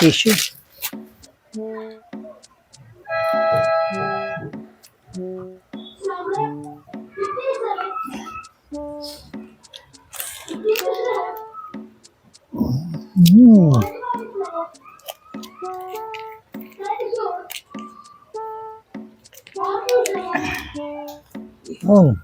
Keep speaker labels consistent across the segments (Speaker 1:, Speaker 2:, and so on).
Speaker 1: Tissue. Oh.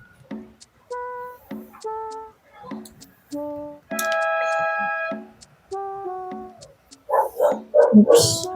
Speaker 1: Oops.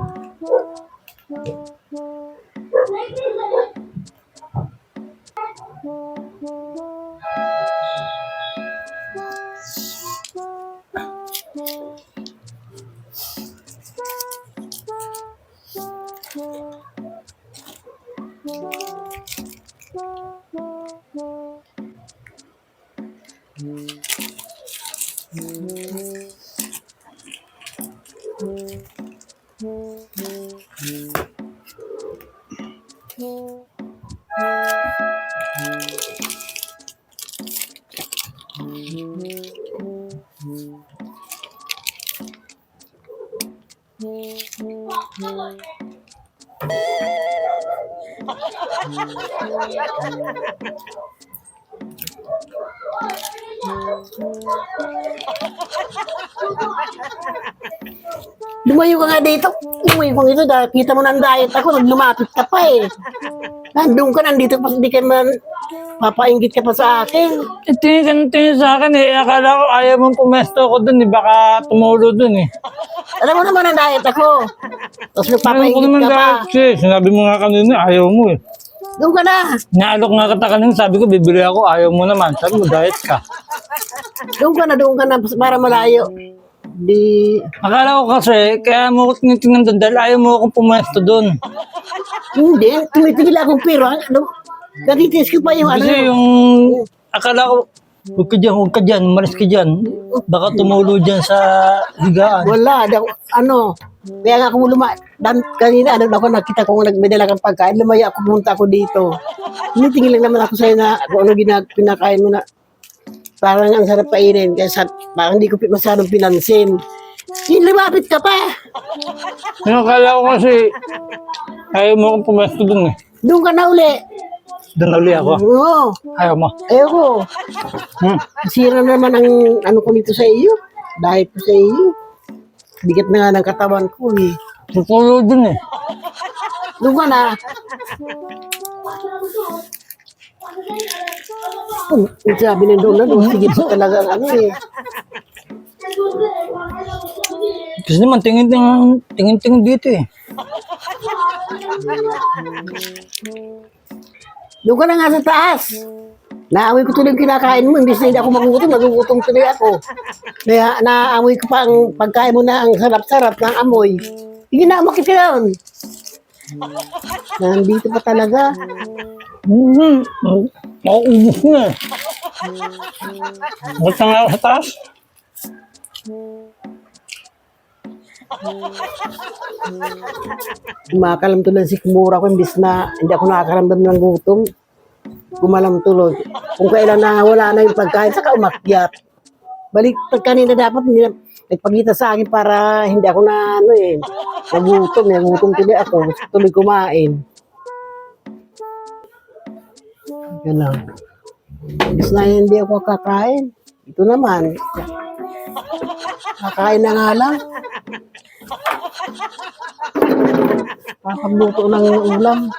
Speaker 1: Lumayo ka nga dito. Lumayo ka dito dahil kita mo ng diet ako. Lumapit ka pa eh. Nandun ka, nandito pa. Hindi ka man papainggit ka pa sa akin.
Speaker 2: Tingin sa akin eh. Akala ko ayaw mong pumesto ko dun eh. Baka tumulo dun eh.
Speaker 1: Alam mo naman ang diet ako. Tapos
Speaker 2: Ayaw ko
Speaker 1: nagpapainggit
Speaker 2: naman
Speaker 1: ka pa.
Speaker 2: dahil kasi sinabi mo nga kanina ayaw mo eh.
Speaker 1: Doon ka na.
Speaker 2: Naalok nga kita kanina, sabi ko bibili ako, ayaw mo naman. Sabi mo diet ka.
Speaker 1: Doon ka na para malayo. Di...
Speaker 2: Akala ko kasi, kaya mo ko tinitingnan doon dahil ayaw mo akong pumesto doon.
Speaker 1: Hindi. Tumitigil akong pero. Ano? Natitis ko pa yung ano.
Speaker 2: Kasi yung, akala ko, huwag ka dyan, maris ka dyan. Baka tumulo dyan sa higaan.
Speaker 1: Wala. Ano. Kaya nga ako kanina ako nakita ko nagmedala kang pagkain. Lumaya ako, pumunta ako dito. Tinitingil lang naman ako sa'yo na kung ano pinakain mo na. Parang ang sarap kainin. Kaya parang hindi ko masyadong pinansin. Lumapit ka pa.
Speaker 2: Yung akala ko kasi, ayaw mo akong pumesto doon eh.
Speaker 1: Doon ka na uli.
Speaker 2: Doon na uli ako.
Speaker 1: Oo.
Speaker 2: Ayaw mo.
Speaker 1: Ayoko. Sira naman ang ano ko nito sa iyo. Diet ko sa iyo. Bigat na nga ng katawan ko eh.
Speaker 2: Tutulo doon eh.
Speaker 1: Doon ka na. Sabi ng doon na doon. Sige pa talaga ang ano eh.
Speaker 2: Kasi naman, tingin dito eh.
Speaker 1: Doon ka na nga sa taas. Naamoy ko tuloy yung kinakain mo. Hindi ako magugutom tuloy ako. Kaya naamoy ko pa ang pagkain mo na ang sarap-sarap ng amoy. Sige na, umakit ka yun. Nandito pa talaga.
Speaker 2: Mauubos na eh. Ba't na nga ako sa taas?
Speaker 1: Kumakalam tuloy si Kumura ko. Imbis na hindi ako nakakaramdam ng gutom. Kumalam tuloy. Kung kailan na wala na yung pagkain, saka umakyat. Balik kanina dapat nagpagita sa akin para hindi ako na nagutom. Nagutom tuloy ako. Gusto tuloy kumain. Yan lang. Imbis na hindi ako kakain. Ito naman. Kakain na nga lang. Papagluto ng ulam.